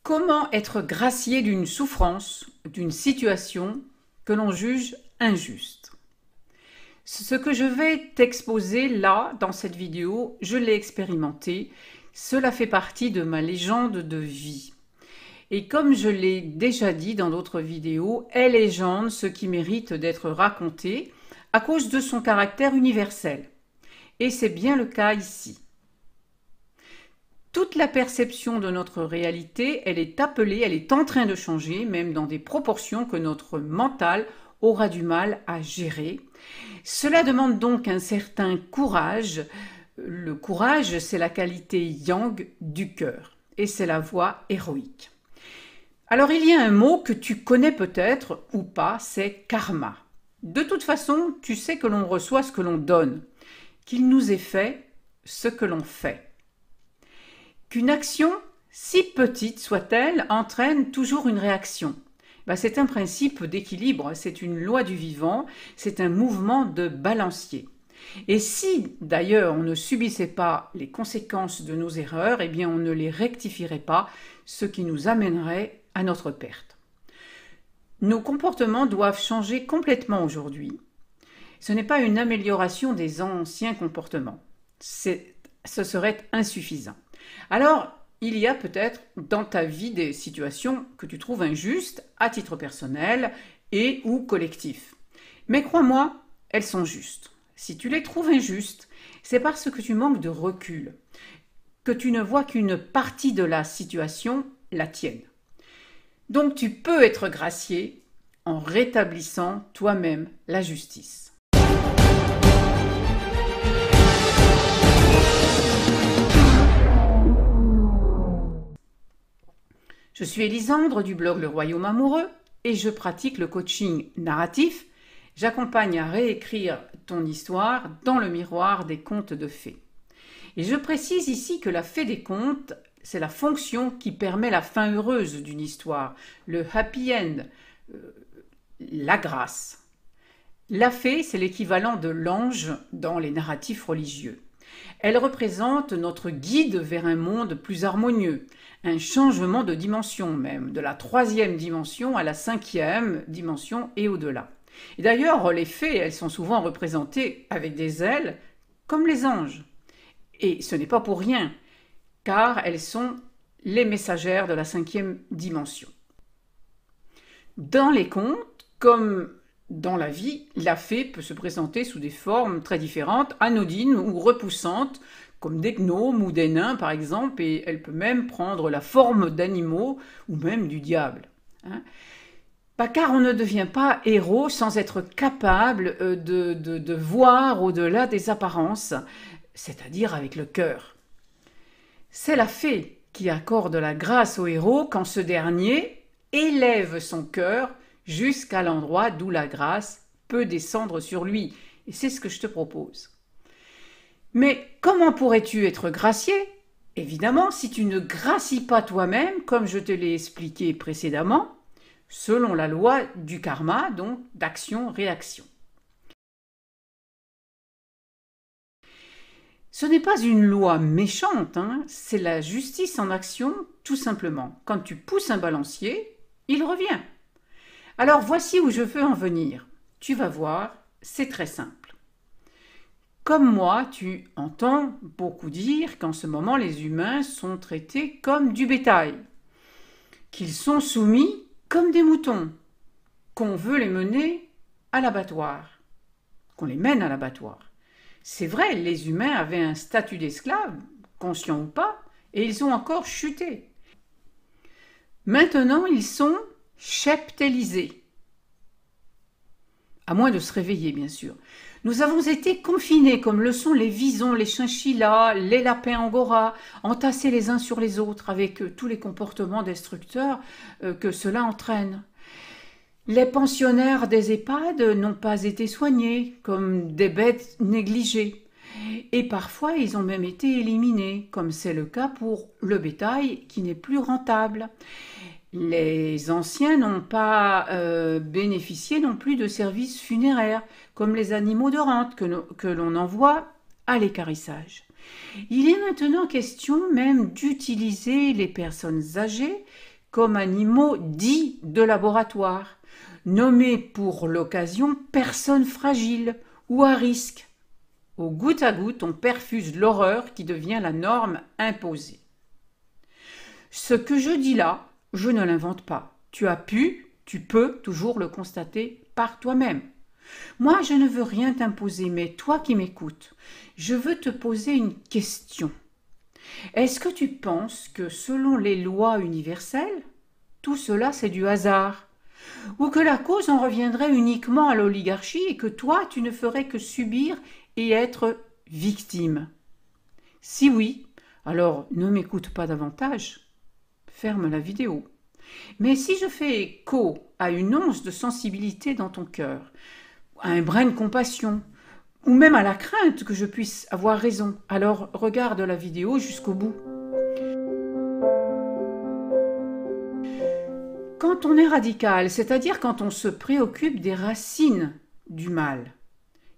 Comment être gracié d'une souffrance, d'une situation que l'on juge injuste? Ce que je vais t'exposer là, dans cette vidéo, je l'ai expérimenté. Cela fait partie de ma légende de vie. Et comme je l'ai déjà dit dans d'autres vidéos, est légende ce qui mérite d'être raconté à cause de son caractère universel. Et c'est bien le cas ici. Toute la perception de notre réalité, elle est appelée, elle est en train de changer, même dans des proportions que notre mental aura du mal à gérer. Cela demande donc un certain courage. Le courage, c'est la qualité yang du cœur, et c'est la voie héroïque. Alors il y a un mot que tu connais peut-être ou pas, c'est karma. De toute façon, tu sais que l'on reçoit ce que l'on donne, qu'il nous est fait ce que l'on fait. Qu'une action, si petite soit-elle, entraîne toujours une réaction. C'est un principe d'équilibre, c'est une loi du vivant, c'est un mouvement de balancier. Et si d'ailleurs on ne subissait pas les conséquences de nos erreurs, eh bien on ne les rectifierait pas, ce qui nous amènerait à notre perte. Nos comportements doivent changer complètement aujourd'hui. Ce n'est pas une amélioration des anciens comportements. Ce serait insuffisant. Alors, il y a peut-être dans ta vie des situations que tu trouves injustes à titre personnel et ou collectif. Mais crois-moi, elles sont justes. Si tu les trouves injustes, c'est parce que tu manques de recul, que tu ne vois qu'une partie de la situation, la tienne. Donc tu peux être gracié en rétablissant toi-même la justice. Je suis Elisandre du blog Le Royaume Amoureux et je pratique le coaching narratif. J'accompagne à réécrire ton histoire dans le miroir des contes de fées. Et je précise ici que la fée des contes, c'est la fonction qui permet la fin heureuse d'une histoire, le happy end, la grâce. La fée, c'est l'équivalent de l'ange dans les narratifs religieux. Elle représente notre guide vers un monde plus harmonieux, un changement de dimension même, de la 3e dimension à la 5e dimension et au-delà. Et d'ailleurs, les fées, elles sont souvent représentées avec des ailes, comme les anges. Et ce n'est pas pour rien, car elles sont les messagères de la 5e dimension. Dans les contes, comme dans la vie, la fée peut se présenter sous des formes très différentes, anodines ou repoussantes, comme des gnomes ou des nains par exemple, et elle peut même prendre la forme d'animaux ou même du diable. Car on ne devient pas héros sans être capable de voir au-delà des apparences, c'est-à-dire avec le cœur. C'est la fée qui accorde la grâce au héros quand ce dernier élève son cœur jusqu'à l'endroit d'où la grâce peut descendre sur lui. Et c'est ce que je te propose. Mais comment pourrais-tu être gracié? Évidemment, si tu ne gracies pas toi-même, comme je te l'ai expliqué précédemment, selon la loi du karma, donc d'action-réaction. Ce n'est pas une loi méchante, c'est la justice en action, tout simplement. Quand tu pousses un balancier, il revient. Alors voici où je veux en venir. Tu vas voir, c'est très simple. Comme moi, tu entends beaucoup dire qu'en ce moment les humains sont traités comme du bétail, qu'ils sont soumis comme des moutons, qu'on veut les mener à l'abattoir, qu'on les mène à l'abattoir. C'est vrai, les humains avaient un statut d'esclave, conscient ou pas, et ils ont encore chuté. Maintenant, ils sont cheptélisés. À moins de se réveiller, bien sûr. Nous avons été confinés, comme le sont les visons, les chinchillas, les lapins angora, entassés les uns sur les autres, avec tous les comportements destructeurs que cela entraîne. Les pensionnaires des EHPAD n'ont pas été soignés, comme des bêtes négligées. Et parfois, ils ont même été éliminés, comme c'est le cas pour le bétail qui n'est plus rentable. Les anciens n'ont pas bénéficié non plus de services funéraires, comme les animaux de rente que l'on envoie à l'équarrissage. Il est maintenant question même d'utiliser les personnes âgées comme animaux dits de laboratoire, nommés pour l'occasion personnes fragiles ou à risque. Au goutte à goutte, on perfuse l'horreur qui devient la norme imposée. Ce que je dis là, je ne l'invente pas. Tu peux toujours le constater par toi-même. Moi, je ne veux rien t'imposer, mais toi qui m'écoutes, je veux te poser une question. Est-ce que tu penses que selon les lois universelles, tout cela c'est du hasard? Ou que la cause en reviendrait uniquement à l'oligarchie et que toi tu ne ferais que subir et être victime? Si oui, alors ne m'écoute pas davantage, ferme la vidéo. Mais si je fais écho à une once de sensibilité dans ton cœur, à un brin de compassion, ou même à la crainte que je puisse avoir raison, alors regarde la vidéo jusqu'au bout. Quand on est radical, c'est-à-dire quand on se préoccupe des racines du mal,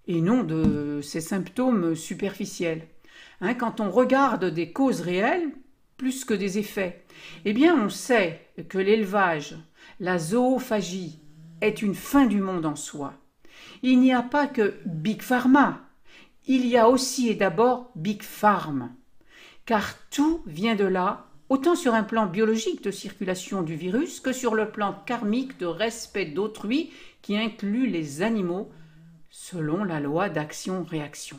et non de ses symptômes superficiels, quand on regarde des causes réelles plus que des effets, eh bien on sait que l'élevage, la zoophagie, est une fin du monde en soi. Il n'y a pas que Big Pharma, il y a aussi et d'abord Big Farm, car tout vient de là, autant sur un plan biologique de circulation du virus que sur le plan karmique de respect d'autrui qui inclut les animaux, selon la loi d'action-réaction.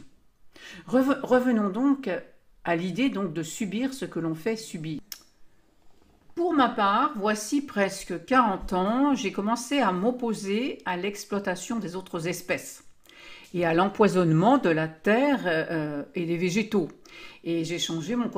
Revenons donc à l'idée de subir ce que l'on fait subir. Pour ma part, voici presque 40 ans, j'ai commencé à m'opposer à l'exploitation des autres espèces et à l'empoisonnement de la terre et des végétaux. Et j'ai changé mon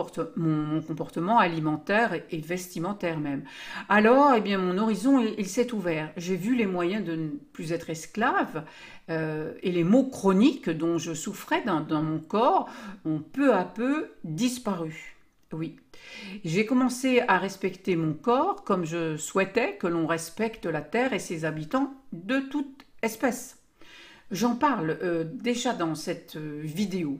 comportement alimentaire et vestimentaire même. Alors, mon horizon, il s'est ouvert. J'ai vu les moyens de ne plus être esclave et les maux chroniques dont je souffrais dans mon corps ont peu à peu disparu. Oui. J'ai commencé à respecter mon corps comme je souhaitais que l'on respecte la terre et ses habitants de toute espèce. J'en parle déjà dans cette vidéo.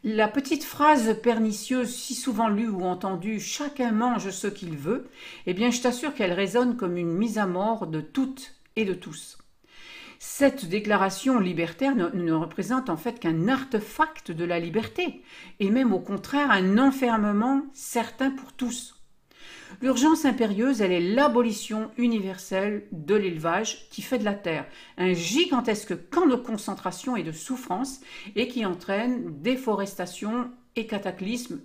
La petite phrase pernicieuse si souvent lue ou entendue « chacun mange ce qu'il veut », je t'assure qu'elle résonne comme une mise à mort de toutes et de tous. Cette déclaration libertaire ne représente en fait qu'un artefact de la liberté, et même au contraire un enfermement certain pour tous. L'urgence impérieuse, elle est l'abolition universelle de l'élevage qui fait de la terre un gigantesque camp de concentration et de souffrance et qui entraîne déforestation et cataclysmes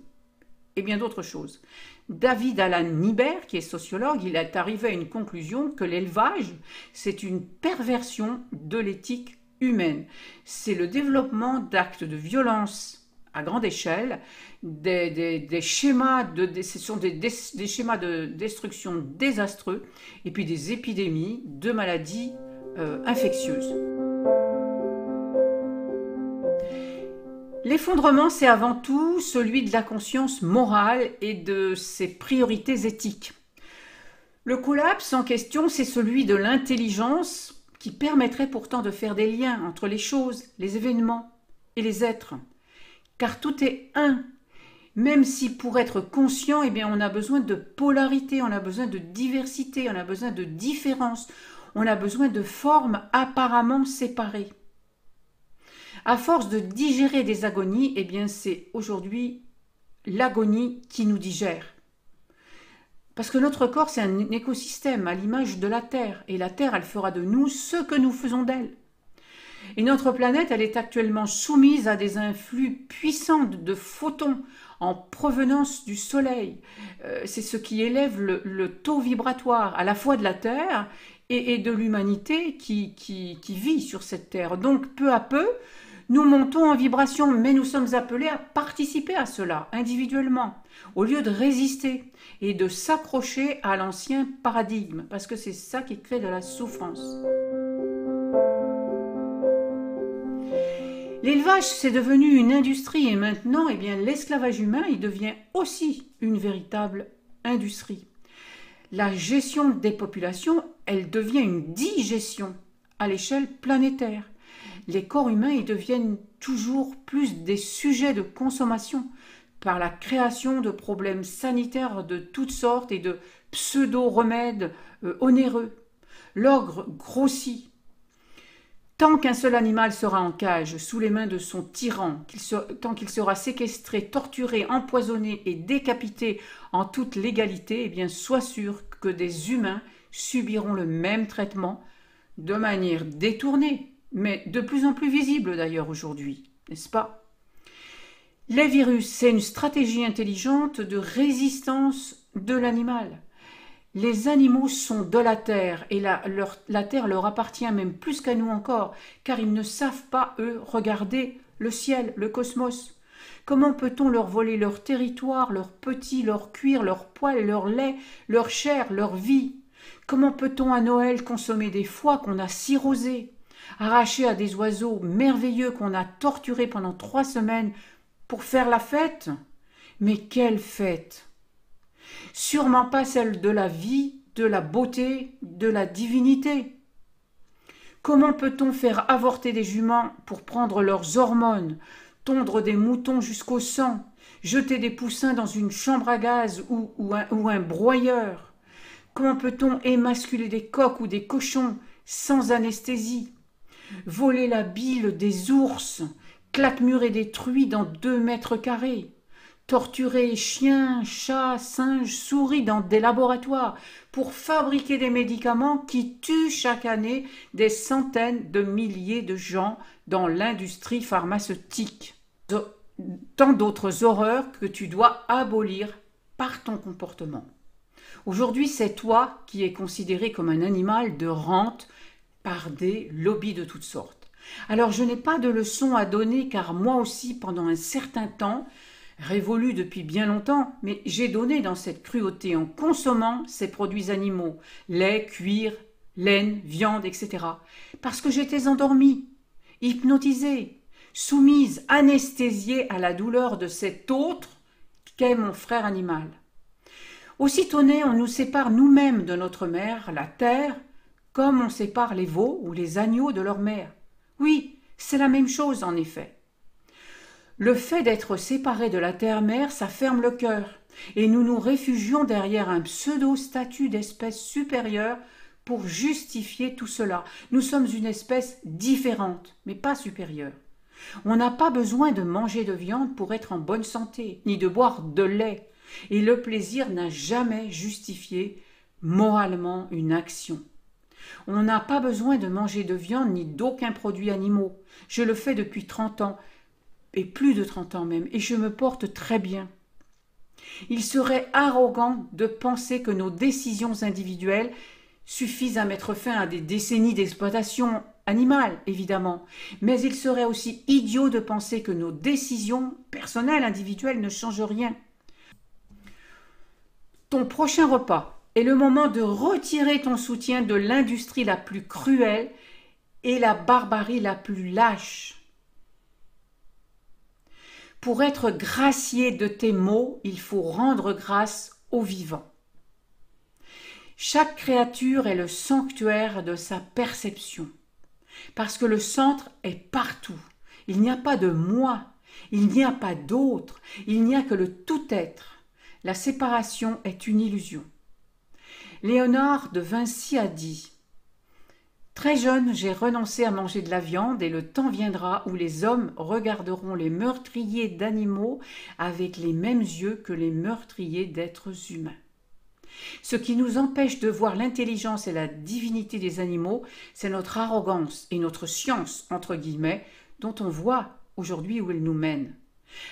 et bien d'autres choses. David Alan Niber, qui est sociologue, il est arrivé à une conclusion que l'élevage, c'est une perversion de l'éthique humaine. C'est le développement d'actes de violence à grande échelle, des schémas ce sont des schémas de destruction désastreux et puis des épidémies de maladies infectieuses. L'effondrement, c'est avant tout celui de la conscience morale et de ses priorités éthiques. Le collapse en question, c'est celui de l'intelligence qui permettrait pourtant de faire des liens entre les choses, les événements et les êtres. Car tout est un, même si pour être conscient, on a besoin de polarité, on a besoin de diversité, on a besoin de différence, on a besoin de formes apparemment séparées. À force de digérer des agonies, c'est aujourd'hui l'agonie qui nous digère. Parce que notre corps, c'est un écosystème à l'image de la Terre, et la Terre, elle fera de nous ce que nous faisons d'elle. Et notre planète, elle est actuellement soumise à des influx puissants de photons en provenance du Soleil. C'est ce qui élève le taux vibratoire à la fois de la Terre et de l'humanité qui vit sur cette Terre. Donc, peu à peu, nous montons en vibration, mais nous sommes appelés à participer à cela individuellement, au lieu de résister et de s'accrocher à l'ancien paradigme, parce que c'est ça qui crée de la souffrance. L'élevage, c'est devenu une industrie et maintenant, l'esclavage humain, il devient aussi une véritable industrie. La gestion des populations, elle devient une digestion à l'échelle planétaire. Les corps humains, ils deviennent toujours plus des sujets de consommation par la création de problèmes sanitaires de toutes sortes et de pseudo-remèdes onéreux. L'ogre grossit. Tant qu'un seul animal sera en cage, sous les mains de son tyran, tant qu'il sera séquestré, torturé, empoisonné et décapité en toute légalité, eh bien, sois sûr que des humains subiront le même traitement de manière détournée, mais de plus en plus visible d'ailleurs aujourd'hui, n'est-ce pas? Les virus, c'est une stratégie intelligente de résistance de l'animal. Les animaux sont de la terre et la terre leur appartient même plus qu'à nous encore, car ils ne savent pas, eux, regarder le ciel, le cosmos. Comment peut-on leur voler leur territoire, leurs petits, leur cuir, leur poil, leur lait, leur chair, leur vie? Comment peut-on à Noël consommer des foies qu'on a cirrosés, arrachés à des oiseaux merveilleux qu'on a torturés pendant 3 semaines pour faire la fête? Mais quelle fête! Sûrement pas celle de la vie, de la beauté, de la divinité. Comment peut-on faire avorter des juments pour prendre leurs hormones, tondre des moutons jusqu'au sang, jeter des poussins dans une chambre à gaz ou un broyeur? Comment peut-on émasculer des coqs ou des cochons sans anesthésie? Voler la bile des ours, claquemurer des truies dans 2 mètres carrés? Torturer chiens, chats, singes, souris dans des laboratoires pour fabriquer des médicaments qui tuent chaque année des centaines de milliers de gens dans l'industrie pharmaceutique. Tant d'autres horreurs que tu dois abolir par ton comportement. Aujourd'hui, c'est toi qui es considéré comme un animal de rente par des lobbies de toutes sortes. Alors, je n'ai pas de leçon à donner car moi aussi, pendant un certain temps, révolue depuis bien longtemps, mais j'ai donné dans cette cruauté en consommant ces produits animaux, lait, cuir, laine, viande, etc. Parce que j'étais endormie, hypnotisée, soumise, anesthésiée à la douleur de cet autre qu'est mon frère animal. Aussitôt né, on nous sépare nous-mêmes de notre mère, la terre, comme on sépare les veaux ou les agneaux de leur mère. Oui, c'est la même chose en effet. Le fait d'être séparé de la terre-mère, ça ferme le cœur, et nous nous réfugions derrière un pseudo-statut d'espèce supérieure pour justifier tout cela. Nous sommes une espèce différente, mais pas supérieure. On n'a pas besoin de manger de viande pour être en bonne santé, ni de boire de lait, et le plaisir n'a jamais justifié moralement une action. On n'a pas besoin de manger de viande ni d'aucun produit animal. Je le fais depuis 30 ans, et plus de 30 ans même, et je me porte très bien. Il serait arrogant de penser que nos décisions individuelles suffisent à mettre fin à des décennies d'exploitation animale, évidemment, mais il serait aussi idiot de penser que nos décisions personnelles, individuelles, ne changent rien. Ton prochain repas est le moment de retirer ton soutien de l'industrie la plus cruelle et la barbarie la plus lâche. Pour être gracié de tes maux, il faut rendre grâce au vivant. Chaque créature est le sanctuaire de sa perception, parce que le centre est partout. Il n'y a pas de moi, il n'y a pas d'autre, il n'y a que le tout-être. La séparation est une illusion. Léonard de Vinci a dit « Très jeune, j'ai renoncé à manger de la viande et le temps viendra où les hommes regarderont les meurtriers d'animaux avec les mêmes yeux que les meurtriers d'êtres humains. Ce qui nous empêche de voir l'intelligence et la divinité des animaux, c'est notre arrogance et notre science, entre guillemets, dont on voit aujourd'hui où elle nous mène.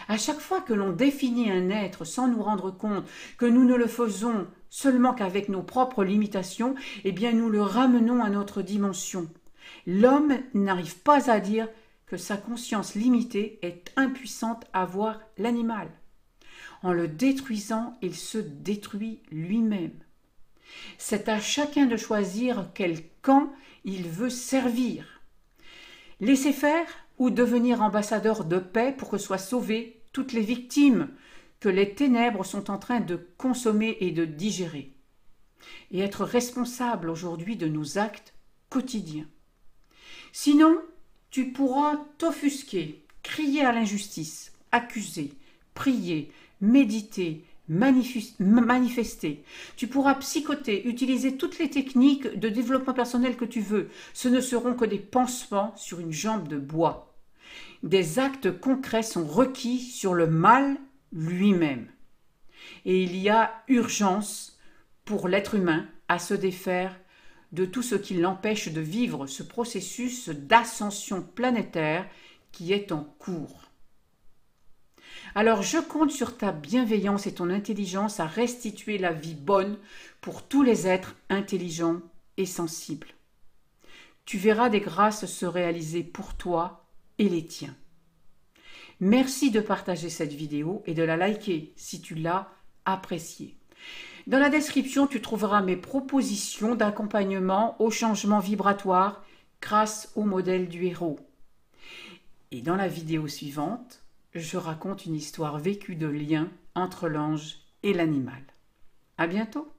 À chaque fois que l'on définit un être sans nous rendre compte que nous ne le faisons seulement qu'avec nos propres limitations, eh bien nous le ramenons à notre dimension. L'homme n'arrive pas à dire que sa conscience limitée est impuissante à voir l'animal. En le détruisant, il se détruit lui-même. C'est à chacun de choisir quel camp il veut servir. Laisser faire ou devenir ambassadeur de paix pour que soient sauvées toutes les victimes que les ténèbres sont en train de consommer et de digérer. Et être responsable aujourd'hui de nos actes quotidiens. Sinon, tu pourras t'offusquer, crier à l'injustice, accuser, prier, méditer, manifester. Tu pourras psychoter, utiliser toutes les techniques de développement personnel que tu veux. Ce ne seront que des pansements sur une jambe de bois. Des actes concrets sont requis sur le mal lui-même. Et il y a urgence pour l'être humain à se défaire de tout ce qui l'empêche de vivre ce processus d'ascension planétaire qui est en cours. Alors je compte sur ta bienveillance et ton intelligence à restituer la vie bonne pour tous les êtres intelligents et sensibles. Tu verras des grâces se réaliser pour toi et les tiens. Merci de partager cette vidéo et de la liker si tu l'as appréciée. Dans la description, tu trouveras mes propositions d'accompagnement au changement vibratoire grâce au modèle du héros. Et dans la vidéo suivante, je raconte une histoire vécue de lien entre l'ange et l'animal. À bientôt!